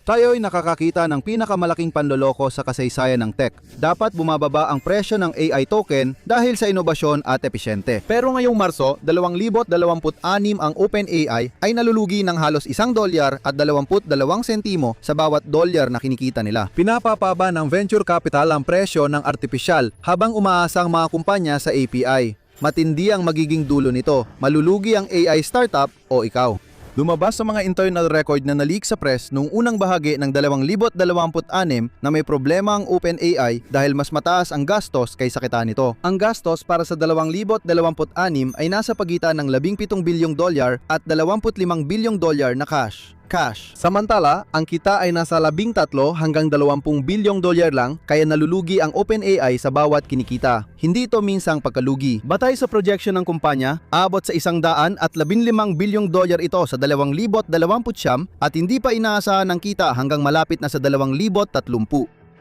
Tayo'y nakakakita ng pinakamalaking panloloko sa kasaysayan ng tech. Dapat bumababa ang presyo ng AI token dahil sa inobasyon at episyente. Pero ngayong Marso, 2026 ang OpenAI ay nalulugi ng halos $1 at 22 sentimo sa bawat dolyar na kinikita nila. Pinapapaba ng venture capital ang presyo ng artipisyal habang umaasa ang mga kumpanya sa API. Matindi ang magiging dulo nito. Malulugi ang AI startup o ikaw. Lumabas sa mga internal record na na-leak sa press noong unang bahagi ng 2026 na may problema ang OpenAI dahil mas mataas ang gastos kaysa kita nito. Ang gastos para sa 2026 ay nasa pagitan ng $17 bilyong at $25 bilyong na cash. Samantala, ang kita ay nasa 13 hanggang 20 bilyong lang kaya nalulugi ang OpenAI sa bawat kinikita. Hindi ito minsang pagkalugi. Batay sa projection ng kumpanya, aabot sa $115 bilyong ito sa 2029 at hindi pa inaasahan ng kita hanggang malapit na sa 2030.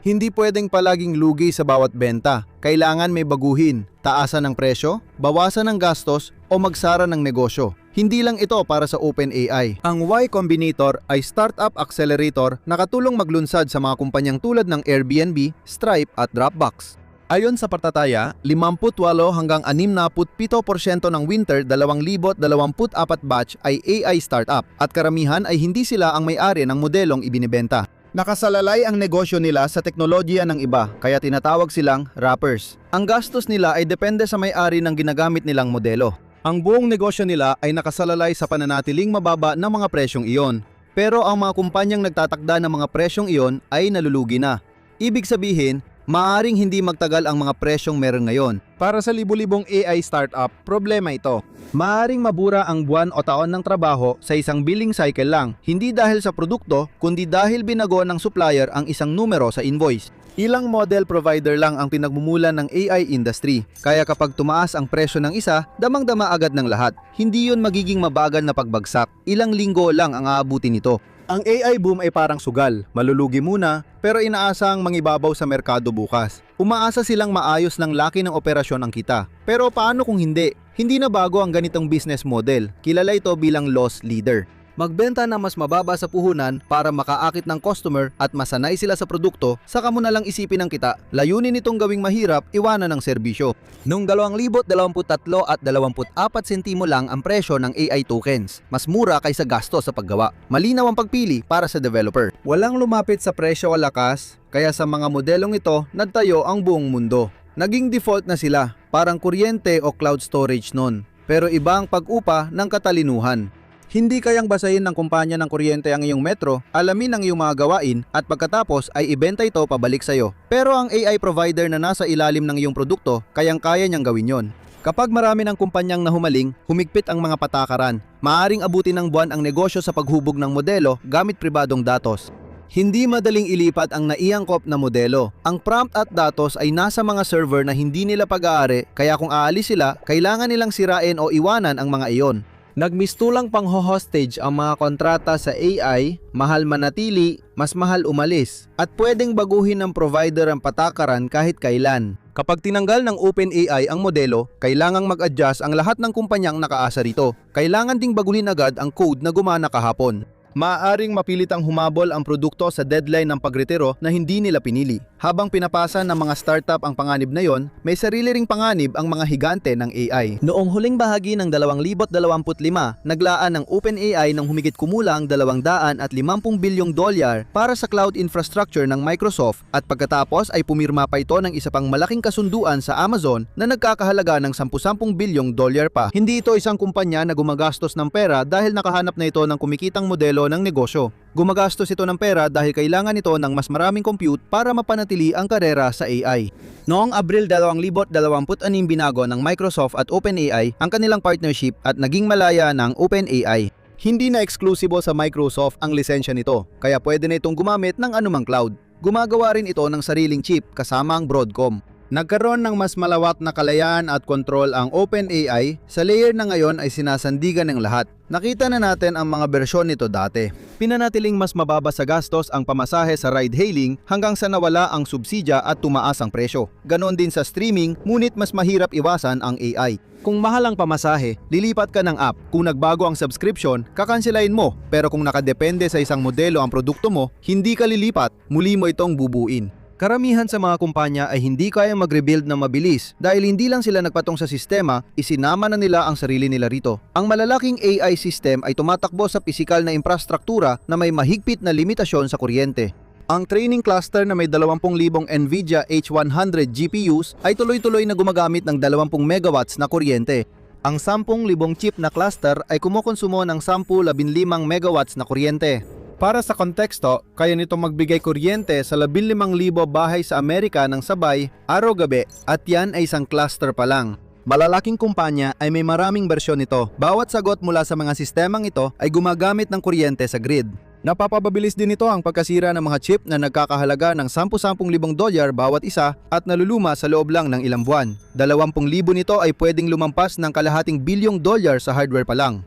Hindi pwedeng palaging lugi sa bawat benta. Kailangan may baguhin, taasan ng presyo, bawasan ng gastos o magsara ng negosyo. Hindi lang ito para sa OpenAI. Ang Y Combinator ay startup accelerator na katulong maglunsad sa mga kumpanyang tulad ng Airbnb, Stripe at Dropbox. Ayon sa partataya, 58 hanggang 67% ng winter 2024 batch ay AI startup at karamihan ay hindi sila ang may-ari ng modelong ibinibenta. Nakasalalay ang negosyo nila sa teknolohiya ng iba, kaya tinatawag silang wrappers. Ang gastos nila ay depende sa may-ari ng ginagamit nilang modelo. Ang buong negosyo nila ay nakasalalay sa pananatiling mababa ng mga presyong iyon. Pero ang mga kumpanyang nagtatakda ng mga presyong iyon ay nalulugi na. Ibig sabihin, maaaring hindi magtagal ang mga presyong meron ngayon. Para sa libu-libong AI startup, problema ito. Maaaring mabura ang buwan o taon ng trabaho sa isang billing cycle lang, hindi dahil sa produkto, kundi dahil binago ng supplier ang isang numero sa invoice. Ilang model provider lang ang pinagmumulan ng AI industry, kaya kapag tumaas ang presyo ng isa, damang-dama agad ng lahat. Hindi yun magiging mabagal na pagbagsak, ilang linggo lang ang aabutin nito. Ang AI boom ay parang sugal, malulugi muna, pero inaasang mangibabaw sa merkado bukas. Umaasa silang maayos ng laki ng operasyon ang kita. Pero paano kung hindi? Hindi na bago ang ganitong business model, kilala ito bilang loss leader. Magbenta na mas mababa sa puhunan para makaakit ng customer at masanay sila sa produkto, saka mo na lang isipin ng kita, layunin nitong gawing mahirap, iwanan ng serbisyo. Noong 2023 at 24 sentimo lang ang presyo ng AI tokens, mas mura kaysa gasto sa paggawa. Malinaw ang pagpili para sa developer. Walang lumapit sa presyo o lakas, kaya sa mga modelong ito, nagtayo ang buong mundo. Naging default na sila, parang kuryente o cloud storage nun, pero iba ang pag-upa ng katalinuhan. Hindi kayang basahin ng kumpanya ng kuryente ang iyong metro, alamin ang iyong mga gawain at pagkatapos ay ibenta ito pabalik sa iyo. Pero ang AI provider na nasa ilalim ng iyong produkto, kayang-kaya niyang gawin yon. Kapag marami ng kumpanyang nahumaling, humigpit ang mga patakaran. Maaring abutin ng buwan ang negosyo sa paghubog ng modelo gamit pribadong datos. Hindi madaling ilipat ang naiangkop na modelo. Ang prompt at datos ay nasa mga server na hindi nila pag-aari, kaya kung aalis sila, kailangan nilang sirain o iwanan ang mga iyon. Nagmistulang pang-hostage ang mga kontrata sa AI, mahal manatili, mas mahal umalis, at pwedeng baguhin ng provider ang patakaran kahit kailan. Kapag tinanggal ng OpenAI ang modelo, kailangang mag-adjust ang lahat ng kumpanyang nakaasa rito. Kailangan ding baguhin agad ang code na gumana kahapon. Maaaring mapilitang humabol ang produkto sa deadline ng pagretiro na hindi nila pinili. Habang pinapasa ng mga startup ang panganib na yon, may sarili ring panganib ang mga higante ng AI. Noong huling bahagi ng 2025, naglaan ng OpenAI ng humigit kumulang $250 bilyong para sa cloud infrastructure ng Microsoft at pagkatapos ay pumirma pa ito ng isa pang malaking kasunduan sa Amazon na nagkakahalaga ng $10 bilyong pa. Hindi ito isang kumpanya na gumagastos ng pera dahil nakahanap na ito ng kumikitang modelo ng negosyo. Gumagastos ito ng pera dahil kailangan ito ng mas maraming compute para mapanatili ang karera sa AI. Noong Abril 2026 binago ng Microsoft at OpenAI ang kanilang partnership at naging malaya ng OpenAI. Hindi na eksklusibo sa Microsoft ang lisensya nito, kaya pwede na itong gumamit ng anumang cloud. Gumagawa rin ito ng sariling chip kasama ang Broadcom. Nagkaroon ng mas malawak na kalayaan at kontrol ang OpenAI, sa layer na ngayon ay sinasandigan ng lahat. Nakita na natin ang mga bersyon nito dati. Pinanatiling mas mababa sa gastos ang pamasahe sa ride-hailing hanggang sa nawala ang subsidya at tumaas ang presyo. Ganon din sa streaming, ngunit mas mahirap iwasan ang AI. Kung mahal ang pamasahe, lilipat ka ng app. Kung nagbago ang subscription, kakansilain mo. Pero kung nakadepende sa isang modelo ang produkto mo, hindi ka lilipat, muli mo itong bubuin. Karamihan sa mga kumpanya ay hindi kayang mag-rebuild na mabilis dahil hindi lang sila nagpatong sa sistema, isinama na nila ang sarili nila rito. Ang malalaking AI system ay tumatakbo sa pisikal na infrastruktura na may mahigpit na limitasyon sa kuryente. Ang training cluster na may 20,000 NVIDIA H100 GPUs ay tuloy-tuloy na gumagamit ng 20 megawatts na kuryente. Ang 10,000 chip na cluster ay kumukonsumo ng 10-15 megawatts na kuryente. Para sa konteksto, kaya nito magbigay kuryente sa 15,000 bahay sa Amerika ng sabay, araw-gabi, at yan ay isang cluster pa lang. Malalaking kumpanya ay may maraming bersyon nito. Bawat sagot mula sa mga sistemang ito ay gumagamit ng kuryente sa grid. Napapabilis din ito ang pagkasira ng mga chip na nagkakahalaga ng $10,000 bawat isa at naluluma sa loob lang ng ilang buwan. 20,000 nito ay pwedeng lumampas ng $250 billion sa hardware pa lang.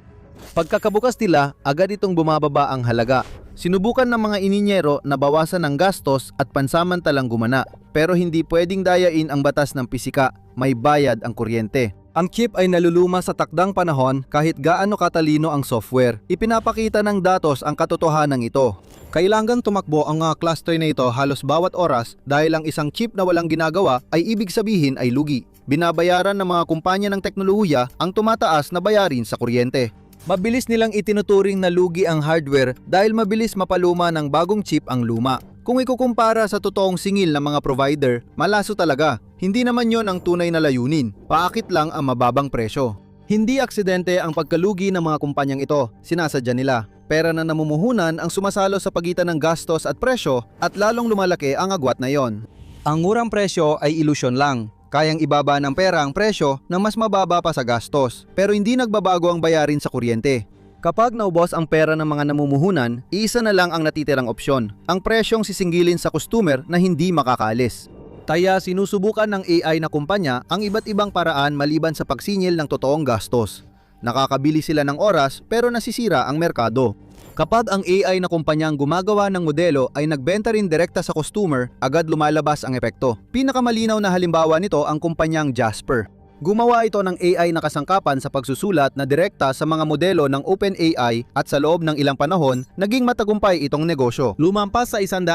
Pagkakabukas nila, agad itong bumababa ang halaga. Sinubukan ng mga ininyero na bawasan ang gastos at pansamantalang gumana, pero hindi pwedeng dayain ang batas ng pisika, may bayad ang kuryente. Ang chip ay naluluma sa takdang panahon kahit gaano katalino ang software. Ipinapakita ng datos ang katotohanan ito. Kailangan tumakbo ang mga cluster na ito halos bawat oras dahil ang isang chip na walang ginagawa ay ibig sabihin ay lugi. Binabayaran ng mga kumpanya ng teknolohiya ang tumataas na bayarin sa kuryente. Mabilis nilang itinuturing na lugi ang hardware dahil mabilis mapaluma ng bagong chip ang luma. Kung ikukumpara sa totoong singil ng mga provider, malaso talaga. Hindi naman yon ang tunay na layunin. Paakit lang ang mababang presyo. Hindi aksidente ang pagkalugi ng mga kumpanyang ito. Sinasadya nila. Pera na namumuhunan ang sumasalo sa pagitan ng gastos at presyo at lalong lumalaki ang agwat na yon. Ang murang presyo ay ilusyon lang. Kayang ibaba ng pera ang presyo na mas mababa pa sa gastos, pero hindi nagbabago ang bayarin sa kuryente. Kapag naubos ang pera ng mga namumuhunan, iisa na lang ang natitirang opsyon, ang presyong sisinggilin sa customer na hindi makakaalis. Kaya sinusubukan ng AI na kumpanya ang iba't ibang paraan maliban sa pagsingil ng totoong gastos. Nakakabili sila ng oras pero nasisira ang merkado. Kapag ang AI na kumpanyang gumagawa ng modelo ay nagbenta rin direkta sa customer, agad lumalabas ang epekto. Pinakamalinaw na halimbawa nito ang kumpanyang Jasper. Gumawa ito ng AI na kasangkapan sa pagsusulat na direkta sa mga modelo ng OpenAI at sa loob ng ilang panahon, naging matagumpay itong negosyo. Lumampas sa $120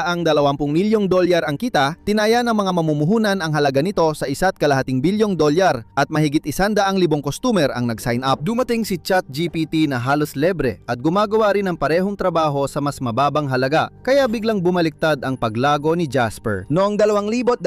milyong ang kita, tinaya ng mga mamumuhunan ang halaga nito sa $1.2 bilyong at mahigit 100,000 customer ang nag-sign up. Dumating si ChatGPT na halos libre at gumagawa rin ng parehong trabaho sa mas mababang halaga, kaya biglang bumaliktad ang paglago ni Jasper. Noong 2025,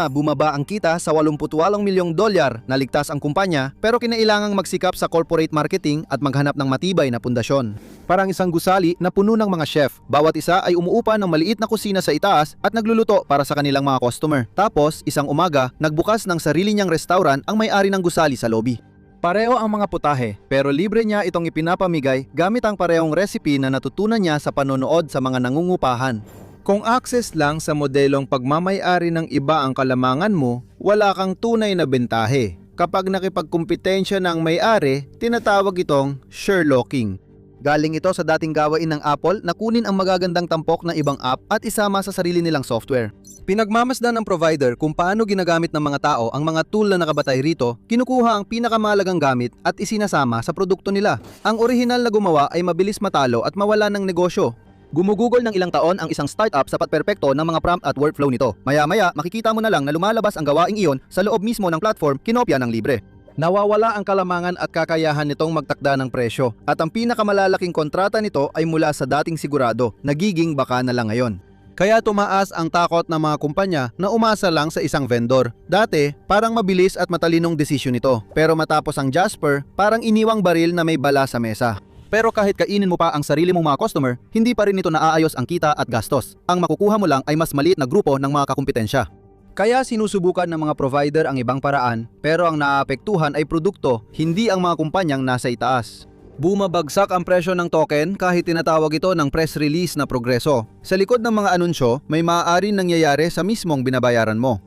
bumaba ang kita sa $88 milyong. Naligtas ang kumpanya pero kinailangang magsikap sa corporate marketing at maghanap ng matibay na pundasyon. Parang isang gusali na puno ng mga chef. Bawat isa ay umuupa ng maliit na kusina sa itaas at nagluluto para sa kanilang mga customer. Tapos, isang umaga, nagbukas ng sarili niyang restaurant ang may-ari ng gusali sa lobby. Pareho ang mga putahe, pero libre niya itong ipinapamigay gamit ang parehong recipe na natutunan niya sa panonood sa mga nangungupahan. Kung access lang sa modelong pagmamay-ari ng iba ang kalamangan mo, wala kang tunay na bentahe. Kapag nakipagkumpetensya ng may-ari, tinatawag itong Sherlocking. Galing ito sa dating gawain ng Apple na kunin ang magagandang tampok ng ibang app at isama sa sarili nilang software. Pinagmamasdan ng provider kung paano ginagamit ng mga tao ang mga tool na nakabatay rito, kinukuha ang pinakamahalagang gamit at isinasama sa produkto nila. Ang orihinal na gumawa ay mabilis matalo at mawala ng negosyo. Gumugugol ng ilang taon ang isang startup sa perpekto ng mga prompt at workflow nito. Maya-maya, makikita mo na lang na lumalabas ang gawaing iyon sa loob mismo ng platform, kinopya ng libre. Nawawala ang kalamangan at kakayahan nitong magtakda ng presyo. At ang pinakamalalaking kontrata nito ay mula sa dating sigurado, nagiging baka na lang ngayon. Kaya tumaas ang takot ng mga kumpanya na umasa lang sa isang vendor. Dati, parang mabilis at matalinong desisyon ito. Pero matapos ang Jasper, parang iniwang baril na may bala sa mesa. Pero kahit kainin mo pa ang sarili mong mga customer, hindi pa rin ito naaayos ang kita at gastos. Ang makukuha mo lang ay mas maliit na grupo ng mga kakumpetensya. Kaya sinusubukan ng mga provider ang ibang paraan, pero ang naaapektuhan ay produkto, hindi ang mga kumpanyang nasa itaas. Bumabagsak ang presyo ng token kahit tinatawag ito ng press release na progreso. Sa likod ng mga anunsyo, may maaaring nangyayari sa mismong binabayaran mo.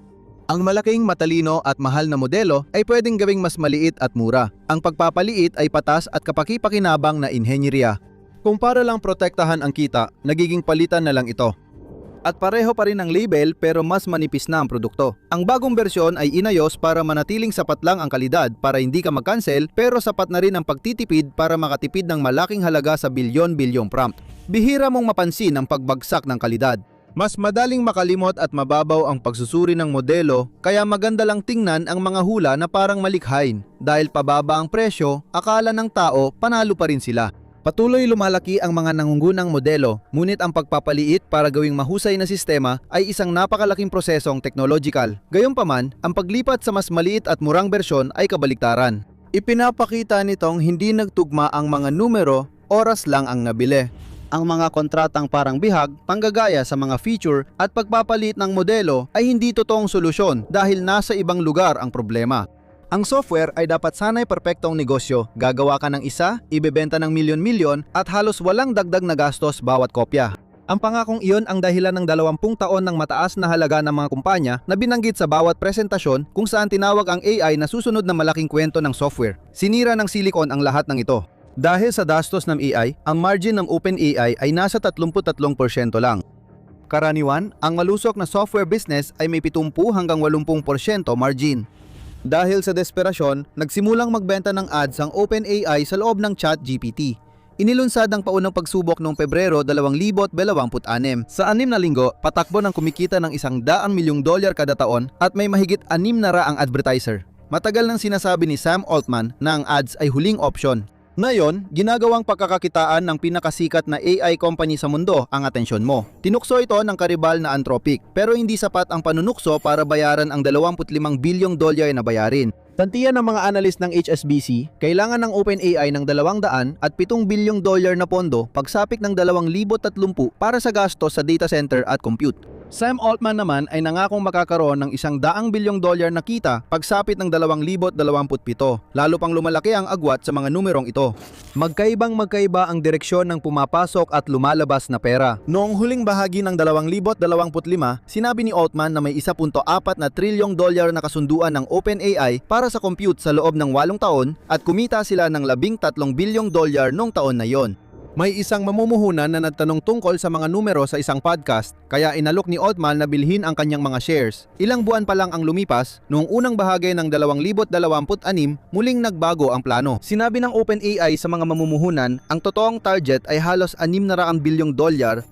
Ang malaking, matalino at mahal na modelo ay pwedeng gawing mas maliit at mura. Ang pagpapaliit ay patas at kapaki-pakinabang na inhenyeriya. Kung para lang protektahan ang kita, nagiging palitan na lang ito. At pareho pa rin ang label pero mas manipis na ang produkto. Ang bagong bersyon ay inayos para manatiling sapat lang ang kalidad para hindi ka mag-cancel pero sapat na rin ang pagtitipid para makatipid ng malaking halaga sa bilyon-bilyong prompt. Bihira mong mapansin ang pagbagsak ng kalidad. Mas madaling makalimot at mababaw ang pagsusuri ng modelo kaya maganda lang tingnan ang mga hula na parang malikhain. Dahil pababa ang presyo, akala ng tao panalo pa rin sila. Patuloy lumalaki ang mga nangungunang modelo, ngunit ang pagpapaliit para gawing mahusay na sistema ay isang napakalaking prosesong technological. Gayunpaman, ang paglipat sa mas maliit at murang bersyon ay kabaliktaran. Ipinapakita nitong hindi nagtugma ang mga numero, oras lang ang nabili. Ang mga kontratang parang bihag, panggagaya sa mga feature at pagpapalit ng modelo ay hindi totoong solusyon dahil nasa ibang lugar ang problema. Ang software ay dapat sana'y perpektong negosyo. Gagawa ka ng isa, ibebenta ng milyon-milyon at halos walang dagdag na gastos bawat kopya. Ang pangakong iyon ang dahilan ng 20 taon ng mataas na halaga ng mga kumpanya na binanggit sa bawat presentasyon kung saan tinawag ang AI na susunod na malaking kwento ng software. Sinira ng silicon ang lahat ng ito. Dahil sa gastos ng AI, ang margin ng OpenAI ay nasa 33% lang. Karaniwan, ang malusok na software business ay may 70 hanggang 80% margin. Dahil sa desperasyon, nagsimulang magbenta ng ads ang OpenAI sa loob ng ChatGPT. Inilunsad ang paunang pagsubok noong Pebrero 2026. Sa 6 na linggo, patakbo ng kumikita ng $100 milyong kada taon at may mahigit 600 advertiser. Matagal nang sinasabi ni Sam Altman na ang ads ay huling option. Ngayon, ginagawang pagkakakitaan ng pinakasikat na AI company sa mundo ang atensyon mo. Tinukso ito ng karibal na Anthropic, pero hindi sapat ang panunukso para bayaran ang $25 bilyong na bayarin. Tantiyan ng mga analyst ng HSBC, kailangan ng OpenAI ng $207 bilyong na pondo pagsapit ng 2030 para sa gastos sa data center at compute. Sam Altman naman ay nangakong makakaroon ng $100 bilyong na kita pagsapit ng 2027, lalo pang lumalaki ang agwat sa mga numerong ito. Magkaibang-magkaiba ang direksyon ng pumapasok at lumalabas na pera. Noong huling bahagi ng 2025, sinabi ni Altman na may $1.4 trilyong na kasunduan ng OpenAI para sa compute sa loob ng 8 taon at kumita sila ng $13 bilyong noong taon na yon. May isang mamumuhunan na nagtanong tungkol sa mga numero sa isang podcast, kaya inalok ni Altman na bilhin ang kanyang mga shares. Ilang buwan pa lang ang lumipas, noong unang bahagi ng 2026, muling nagbago ang plano. Sinabi ng OpenAI sa mga mamumuhunan, ang totoong target ay halos $600 bilyong,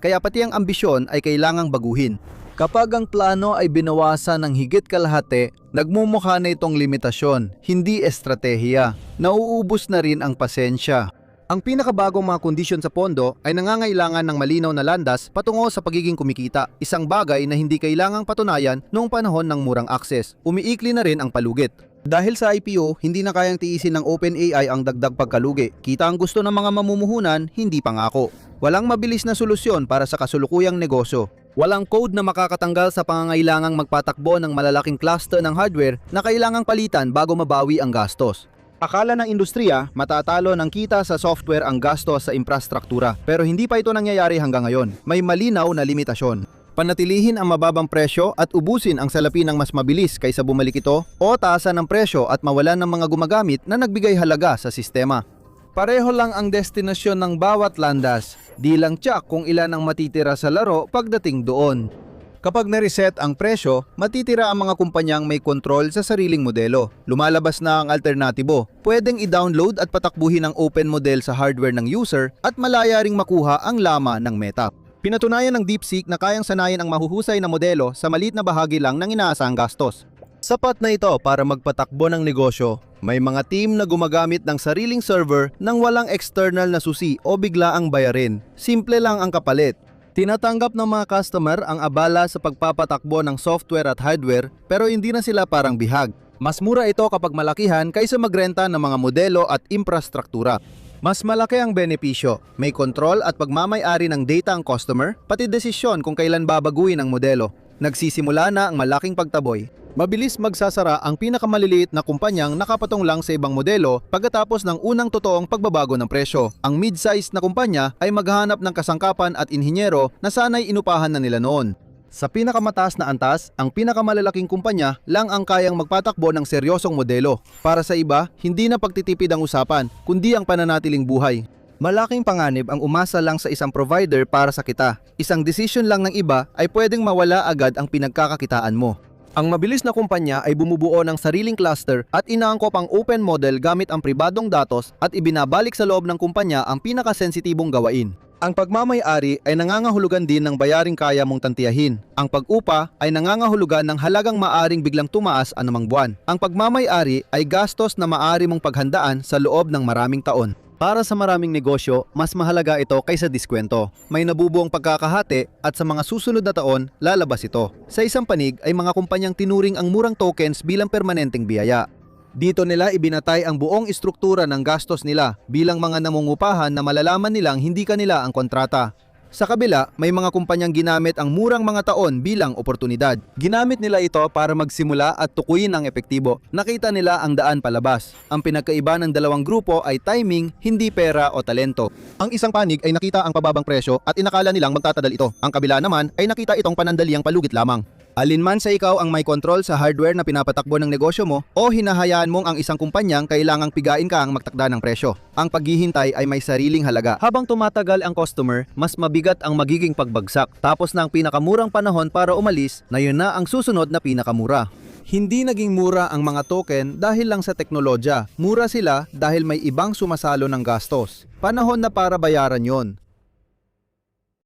kaya pati ang ambisyon ay kailangang baguhin. Kapag ang plano ay binawasan ng higit kalahati, nagmumukha na itong limitasyon, hindi estratehiya. Nauubos na rin ang pasensya. Ang pinakabagong mga kondisyon sa pondo ay nangangailangan ng malinaw na landas patungo sa pagiging kumikita, isang bagay na hindi kailangang patunayan noong panahon ng murang access. Umiikli na rin ang palugit. Dahil sa IPO, hindi na kayang tiisin ng OpenAI ang dagdag pagkalugi. Kita ang gusto ng mga mamumuhunan, hindi pangako. Walang mabilis na solusyon para sa kasulukuyang negosyo. Walang code na makakatanggal sa pangangailangang magpatakbo ng malalaking cluster ng hardware na kailangang palitan bago mabawi ang gastos. Akala ng industriya, matatalo ng kita sa software ang gastos sa infrastruktura, pero hindi pa ito nangyayari hanggang ngayon. May malinaw na limitasyon. Panatilihin ang mababang presyo at ubusin ang salapi ng mas mabilis kaysa bumalik ito o taasan ng presyo at mawalan ng mga gumagamit na nagbigay halaga sa sistema. Pareho lang ang destinasyon ng bawat landas, di lang tiyak kung ilan ang matitira sa laro pagdating doon. Kapag na-reset ang presyo, matitira ang mga kumpanyang may kontrol sa sariling modelo. Lumalabas na ang alternatibo. Pwedeng i-download at patakbuhin ang open model sa hardware ng user at malaya ring makuha ang lama ng meta. Pinatunayan ng DeepSeek na kayang sanayin ang mahuhusay na modelo sa maliit na bahagi lang ng inaasahang gastos. Sapat na ito para magpatakbo ng negosyo. May mga team na gumagamit ng sariling server nang walang external na susi o biglaang bayarin. Simple lang ang kapalit. Tinatanggap ng mga customer ang abala sa pagpapatakbo ng software at hardware pero hindi na sila parang bihag. Mas mura ito kapag malakihan kaysa magrenta ng mga modelo at infrastruktura. Mas malaki ang benepisyo, may kontrol at pagmamay-ari ng data ang customer, pati desisyon kung kailan babaguhin ang modelo. Nagsisimula na ang malaking pagtaboy. Mabilis magsasara ang pinakamaliliit na kumpanyang nakapatong lang sa ibang modelo pagkatapos ng unang totoong pagbabago ng presyo. Ang mid-size na kumpanya ay maghahanap ng kasangkapan at inhinyero na sana'y inupahan na nila noon. Sa pinakamataas na antas, ang pinakamalalaking kumpanya lang ang kayang magpatakbo ng seryosong modelo. Para sa iba, hindi na pagtitipid ang usapan, kundi ang pananatiling buhay. Malaking panganib ang umasa lang sa isang provider para sa kita. Isang decision lang ng iba ay pwedeng mawala agad ang pinagkakakitaan mo. Ang mabilis na kumpanya ay bumubuo ng sariling cluster at inaangkop ang open model gamit ang pribadong datos at ibinabalik sa loob ng kumpanya ang pinakasensitibong gawain. Ang pagmamay-ari ay nangangahulugan din ng bayaring kaya mong tantiyahin. Ang pag-upa ay nangangahulugan ng halagang maaring biglang tumaas anumang buwan. Ang pagmamay-ari ay gastos na maaari mong paghandaan sa loob ng maraming taon. Para sa maraming negosyo, mas mahalaga ito kaysa diskwento. May nabubuong pagkakahati at sa mga susunod na taon, lalabas ito. Sa isang panig ay mga kumpanyang tinuring ang murang tokens bilang permanenteng biyaya. Dito nila ibinatay ang buong istruktura ng gastos nila bilang mga namungupahan na malalaman nilang hindi kanila ang kontrata. Sa kabila, may mga kumpanyang ginamit ang murang mga taon bilang oportunidad. Ginamit nila ito para magsimula at tukuyin ang epektibo. Nakita nila ang daan palabas. Ang pinagkaiba ng dalawang grupo ay timing, hindi pera o talento. Ang isang panig ay nakita ang pababang presyo at inakala nilang magtatadal ito. Ang kabila naman ay nakita itong panandaliang palugit lamang. Alinman sa ikaw ang may control sa hardware na pinapatakbo ng negosyo mo o hinahayaan mong ang isang kumpanyang kailangang pigain ka ang magtakda ng presyo. Ang paghihintay ay may sariling halaga. Habang tumatagal ang customer, mas mabigat ang magiging pagbagsak. Tapos na ang pinakamurang panahon para umalis, na yun na ang susunod na pinakamura. Hindi naging mura ang mga token dahil lang sa teknolohiya. Mura sila dahil may ibang sumasalo ng gastos. Panahon na para bayaran yon.